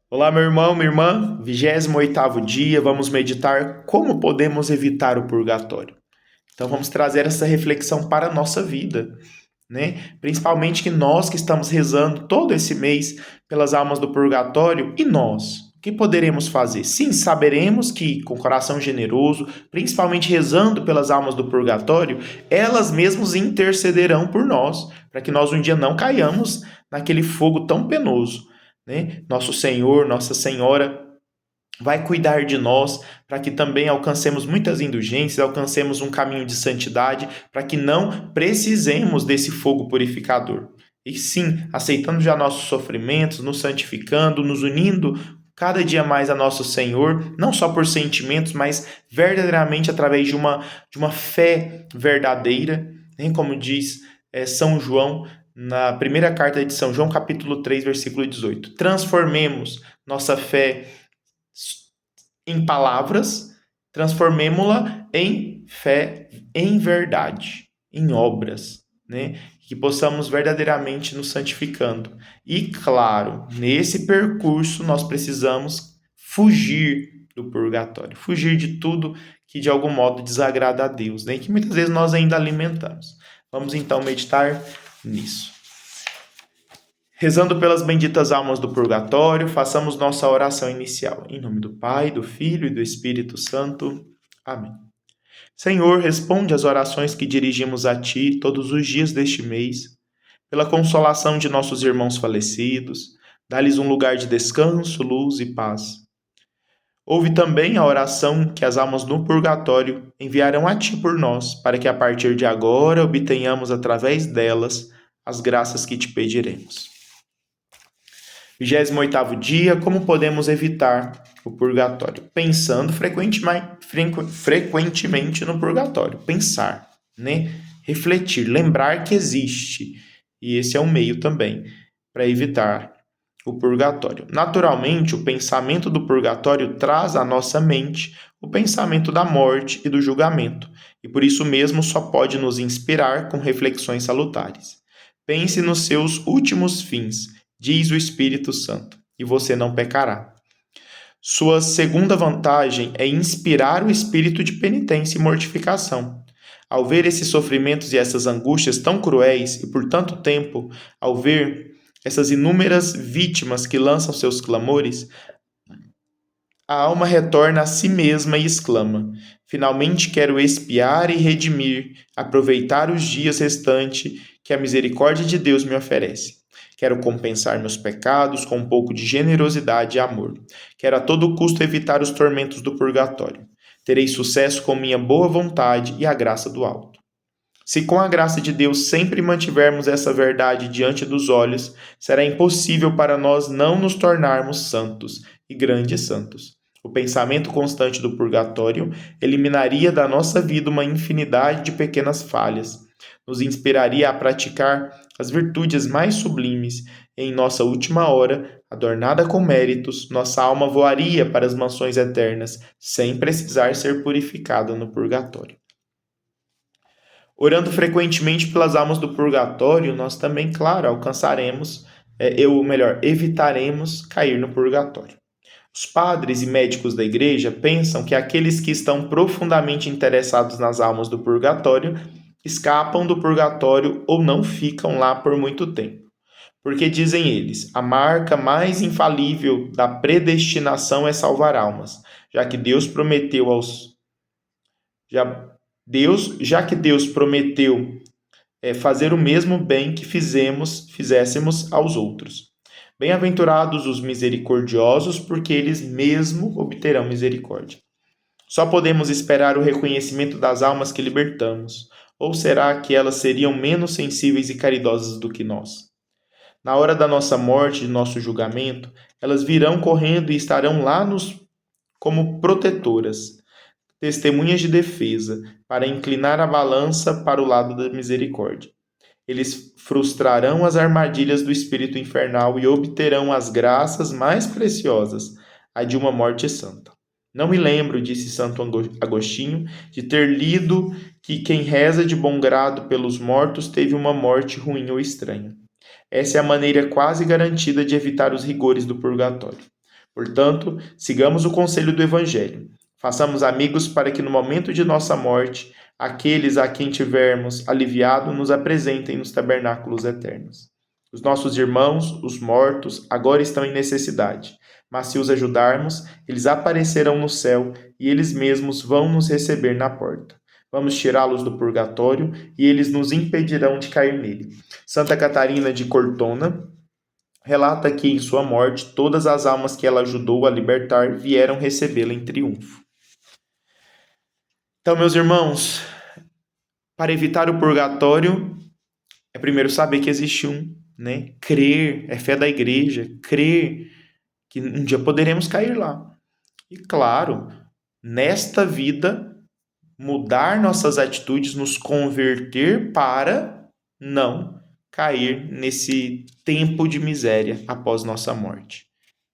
Olá, meu irmão, minha irmã. 28º dia, vamos meditar como podemos evitar o purgatório. Então vamos trazer essa reflexão para a nossa vida, né? Principalmente que nós que estamos rezando todo esse mês pelas almas do purgatório, e nós? O que poderemos fazer? Sim, saberemos que com coração generoso, principalmente rezando pelas almas do purgatório, elas mesmas intercederão por nós, para que nós um dia não caiamos naquele fogo tão penoso, né? Nosso Senhor, Nossa Senhora vai cuidar de nós para que também alcancemos muitas indulgências, alcancemos um caminho de santidade, para que não precisemos desse fogo purificador. E sim, aceitando já nossos sofrimentos, nos santificando, nos unindo cada dia mais a nosso Senhor, não só por sentimentos, mas verdadeiramente através de uma fé verdadeira, né? Como diz São João na primeira carta de São João, capítulo 3, versículo 18. Transformemos nossa fé em palavras, transformemo-la em fé, em verdade, em obras, né? Que possamos verdadeiramente nos santificando. E claro, nesse percurso nós precisamos fugir do purgatório, fugir de tudo que de algum modo desagrada a Deus, né? E que muitas vezes nós ainda alimentamos. Vamos então meditar nisso. Rezando pelas benditas almas do purgatório, façamos nossa oração inicial. Em nome do Pai, do Filho e do Espírito Santo. Amém. Senhor, responde às orações que dirigimos a Ti todos os dias deste mês, pela consolação de nossos irmãos falecidos, dá-lhes um lugar de descanso, luz e paz. Ouve também a oração que as almas no purgatório enviarão a Ti por nós, para que a partir de agora obtenhamos através delas as graças que Te pediremos. 28º dia, como podemos evitar o purgatório? Pensando frequentemente no purgatório. Pensar, né? Refletir, lembrar que existe. E esse é um meio também para evitar o purgatório. Naturalmente, o pensamento do purgatório traz à nossa mente o pensamento da morte e do julgamento, e por isso mesmo só pode nos inspirar com reflexões salutares. Pense nos seus últimos fins, diz o Espírito Santo, e você não pecará. Sua segunda vantagem é inspirar o espírito de penitência e mortificação. Ao ver esses sofrimentos e essas angústias tão cruéis e por tanto tempo, ao ver essas inúmeras vítimas que lançam seus clamores, a alma retorna a si mesma e exclama: finalmente quero expiar e redimir, aproveitar os dias restantes que a misericórdia de Deus me oferece. Quero compensar meus pecados com um pouco de generosidade e amor. Quero a todo custo evitar os tormentos do purgatório. Terei sucesso com minha boa vontade e a graça do alto. Se com a graça de Deus sempre mantivermos essa verdade diante dos olhos, será impossível para nós não nos tornarmos santos e grandes santos. O pensamento constante do purgatório eliminaria da nossa vida uma infinidade de pequenas falhas, nos inspiraria a praticar as virtudes mais sublimes, e em nossa última hora, adornada com méritos, nossa alma voaria para as mansões eternas, sem precisar ser purificada no purgatório. Orando frequentemente pelas almas do purgatório, nós também, claro, alcançaremos, evitaremos cair no purgatório. Os padres e médicos da igreja pensam que aqueles que estão profundamente interessados nas almas do purgatório escapam do purgatório ou não ficam lá por muito tempo. Porque, dizem eles, a marca mais infalível da predestinação é salvar almas, já que Deus prometeu fazer o mesmo bem que fizéssemos aos outros. Bem-aventurados os misericordiosos, porque eles mesmo obterão misericórdia. Só podemos esperar o reconhecimento das almas que libertamos, ou será que elas seriam menos sensíveis e caridosas do que nós? Na hora da nossa morte, de nosso julgamento, elas virão correndo e estarão lá como protetoras, testemunhas de defesa, para inclinar a balança para o lado da misericórdia. Eles frustrarão as armadilhas do espírito infernal e obterão as graças mais preciosas, a de uma morte santa. Não me lembro, disse Santo Agostinho, de ter lido que quem reza de bom grado pelos mortos teve uma morte ruim ou estranha. Essa é a maneira quase garantida de evitar os rigores do purgatório. Portanto, sigamos o conselho do Evangelho. Façamos amigos para que no momento de nossa morte, aqueles a quem tivermos aliviado nos apresentem nos tabernáculos eternos. Os nossos irmãos, os mortos, agora estão em necessidade, mas se os ajudarmos, eles aparecerão no céu e eles mesmos vão nos receber na porta. Vamos tirá-los do purgatório e eles nos impedirão de cair nele. Santa Catarina de Cortona relata que em sua morte todas as almas que ela ajudou a libertar vieram recebê-la em triunfo. Então, meus irmãos, para evitar o purgatório, é primeiro saber que existe um, né? Crer, é fé da igreja, crer que um dia poderemos cair lá. E claro, nesta vida, mudar nossas atitudes, nos converter para não cair nesse tempo de miséria após nossa morte,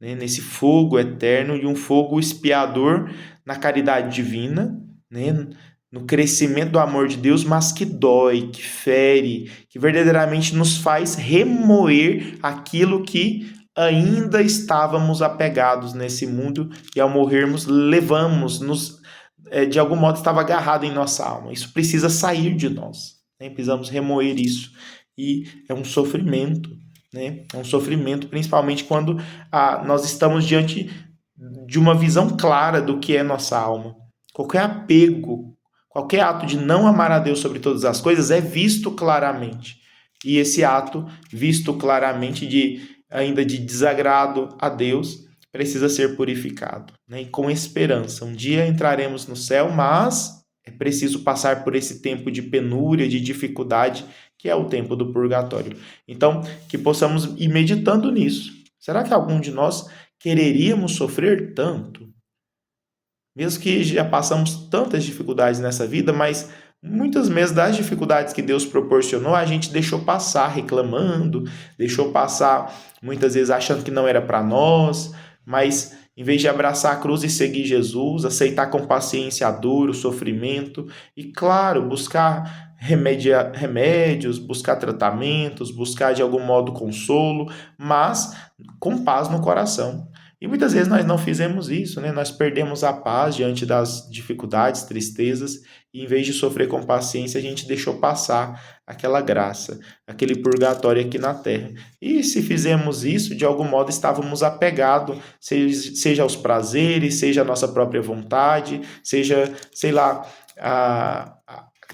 né? Nesse fogo eterno e um fogo expiador na caridade divina, né? No crescimento do amor de Deus, mas que dói, que fere, que verdadeiramente nos faz remoer aquilo que ainda estávamos apegados nesse mundo e ao morrermos levamos, de algum modo estava agarrado em nossa alma. Isso precisa sair de nós, né? Precisamos remoer isso. E é um sofrimento, né? É um sofrimento, principalmente quando nós estamos diante de uma visão clara do que é nossa alma. Qualquer apego, qualquer ato de não amar a Deus sobre todas as coisas é visto claramente. E esse ato, visto claramente ainda de desagrado a Deus, precisa ser purificado, né? E com esperança. Um dia entraremos no céu, mas é preciso passar por esse tempo de penúria, de dificuldade, que é o tempo do purgatório. Então, que possamos ir meditando nisso. Será que algum de nós quereríamos sofrer tanto? Mesmo que já passamos tantas dificuldades nessa vida, mas muitas vezes das dificuldades que Deus proporcionou, a gente deixou passar reclamando, deixou passar muitas vezes achando que não era para nós, mas em vez de abraçar a cruz e seguir Jesus, aceitar com paciência a dor, o sofrimento e, claro, buscar remédios, buscar tratamentos, buscar de algum modo consolo, mas com paz no coração. E muitas vezes nós não fizemos isso, né? Nós perdemos a paz diante das dificuldades, tristezas, e em vez de sofrer com paciência, a gente deixou passar aquela graça, aquele purgatório aqui na terra. E se fizemos isso, de algum modo estávamos apegados, seja aos prazeres, seja à nossa própria vontade, seja, sei lá, a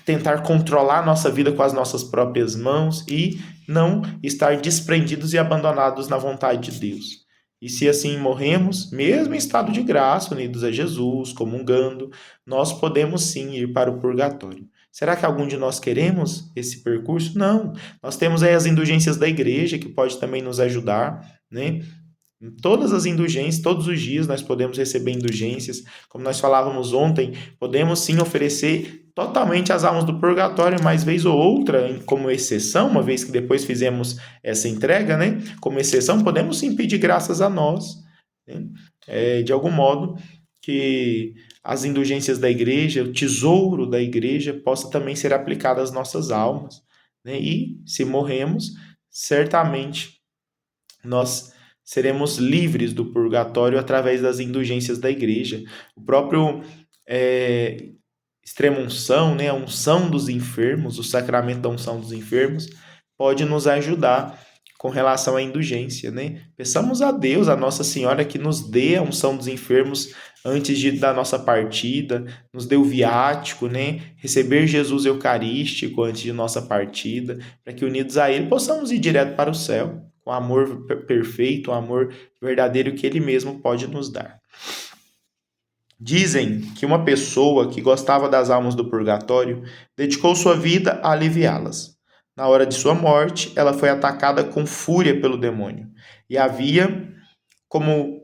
tentar controlar a nossa vida com as nossas próprias mãos e não estar desprendidos e abandonados na vontade de Deus. E se assim morremos, mesmo em estado de graça, unidos a Jesus, comungando, nós podemos sim ir para o purgatório. Será que algum de nós queremos esse percurso? Não. Nós temos aí as indulgências da igreja, que pode também nos ajudar, né? Em todas as indulgências, todos os dias nós podemos receber indulgências. Como nós falávamos ontem, podemos sim oferecer totalmente as almas do purgatório, mas vez ou outra, como exceção, uma vez que depois fizemos essa entrega, né? Como exceção, podemos sim pedir graças a nós, né? De algum modo que as indulgências da igreja, o tesouro da igreja, possa também ser aplicado às nossas almas, né? E se morremos, certamente nós seremos livres do purgatório através das indulgências da igreja. O próprio extrema-unção, né, a unção dos enfermos, o sacramento da unção dos enfermos, pode nos ajudar com relação à indulgência, né? Peçamos a Deus, a Nossa Senhora, que nos dê a unção dos enfermos antes da nossa partida, nos dê o viático, né? Receber Jesus Eucarístico antes de nossa partida, para que unidos a Ele possamos ir direto para o céu, com o amor perfeito, o amor verdadeiro que Ele mesmo pode nos dar. Dizem que uma pessoa que gostava das almas do purgatório dedicou sua vida a aliviá-las. Na hora de sua morte, ela foi atacada com fúria pelo demônio e havia como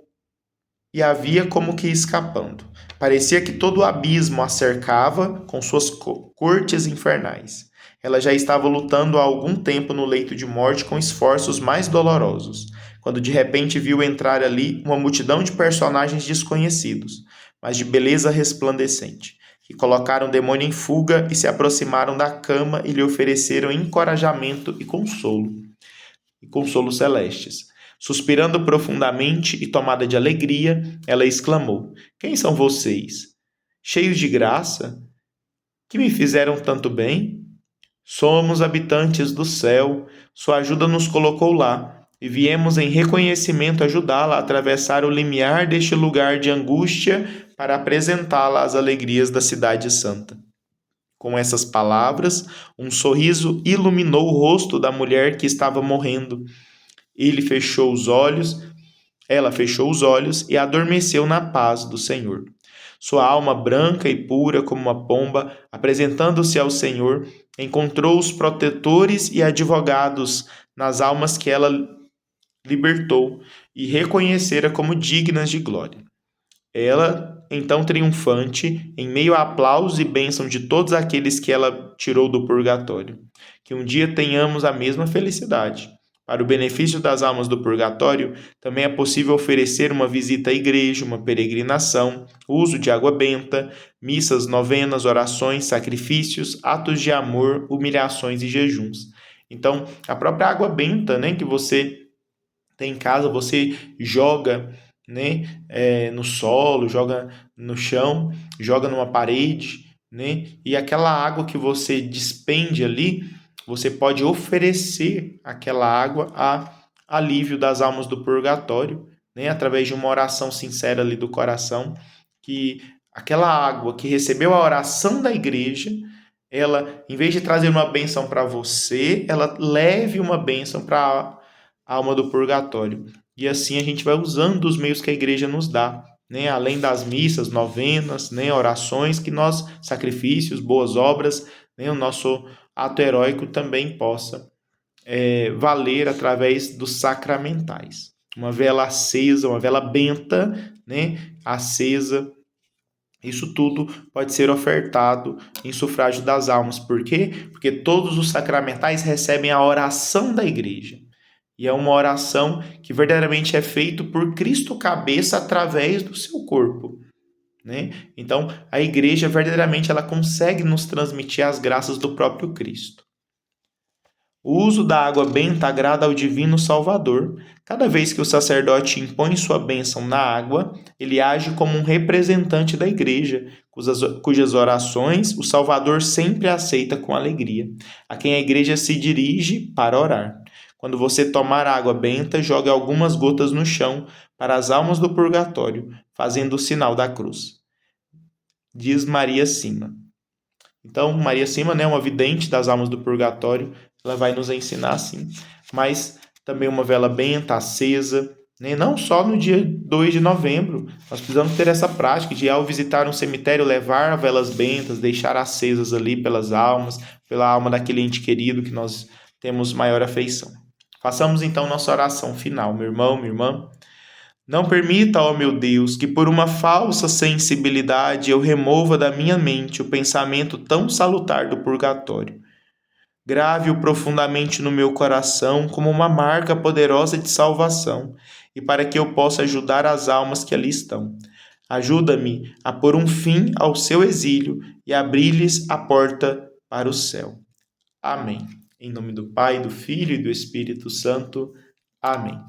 que escapando. Parecia que todo o abismo a cercava com suas cortes infernais. Ela já estava lutando há algum tempo no leito de morte com esforços mais dolorosos, quando de repente viu entrar ali uma multidão de personagens desconhecidos, mas de beleza resplandecente, que colocaram o demônio em fuga e se aproximaram da cama e lhe ofereceram encorajamento e consolo celestes. Suspirando profundamente e tomada de alegria, ela exclamou: Quem são vocês? Cheios de graça, que me fizeram tanto bem? Somos habitantes do céu, sua ajuda nos colocou lá, e viemos em reconhecimento ajudá-la a atravessar o limiar deste lugar de angústia para apresentá-la às alegrias da cidade santa. Com essas palavras, um sorriso iluminou o rosto da mulher que estava morrendo. Ela fechou os olhos e adormeceu na paz do Senhor. Sua alma branca e pura como uma pomba, apresentando-se ao Senhor, encontrou os protetores e advogados nas almas que ela libertou e reconhecera como dignas de glória. Ela, então triunfante, em meio a aplausos e bênção de todos aqueles que ela tirou do purgatório. Que um dia tenhamos a mesma felicidade. Para o benefício das almas do purgatório, também é possível oferecer uma visita à igreja, uma peregrinação, uso de água benta, missas, novenas, orações, sacrifícios, atos de amor, humilhações e jejuns. Então, a própria água benta, né, que você tem em casa, você joga, né, no solo, joga no chão, joga numa parede, né, e aquela água que você despende ali, você pode oferecer aquela água a alívio das almas do purgatório, né, através de uma oração sincera ali do coração, que aquela água que recebeu a oração da igreja, ela, em vez de trazer uma bênção para você, ela leve uma bênção para a alma do purgatório. E assim a gente vai usando os meios que a igreja nos dá, né? Além das missas, novenas, né? Orações, que nós, sacrifícios, boas obras, né? O nosso ato heróico também possa valer através dos sacramentais. Uma vela acesa, uma vela benta, né? Acesa. Isso tudo pode ser ofertado em sufrágio das almas. Por quê? Porque todos os sacramentais recebem a oração da igreja. E é uma oração que verdadeiramente é feita por Cristo cabeça através do seu corpo, né? Então, a igreja verdadeiramente ela consegue nos transmitir as graças do próprio Cristo. O uso da água benta agrada ao Divino Salvador. Cada vez que o sacerdote impõe sua bênção na água, ele age como um representante da igreja, cujas orações o Salvador sempre aceita com alegria, a quem a igreja se dirige para orar. Quando você tomar água benta, jogue algumas gotas no chão para as almas do purgatório, fazendo o sinal da cruz. Diz Maria Sima. Então, Maria Sima, né, uma vidente das almas do purgatório, ela vai nos ensinar assim. Mas também uma vela benta, acesa, né? Não só no dia 2 de novembro. Nós precisamos ter essa prática de, ao visitar um cemitério, levar velas bentas, deixar acesas ali pelas almas, pela alma daquele ente querido que nós temos maior afeição. Façamos então nossa oração final, meu irmão, minha irmã. Não permita, ó meu Deus, que por uma falsa sensibilidade eu remova da minha mente o pensamento tão salutar do purgatório. Grave-o profundamente no meu coração como uma marca poderosa de salvação, e para que eu possa ajudar as almas que ali estão. Ajuda-me a pôr um fim ao seu exílio e abrir-lhes a porta para o céu. Amém. Em nome do Pai, do Filho e do Espírito Santo. Amém.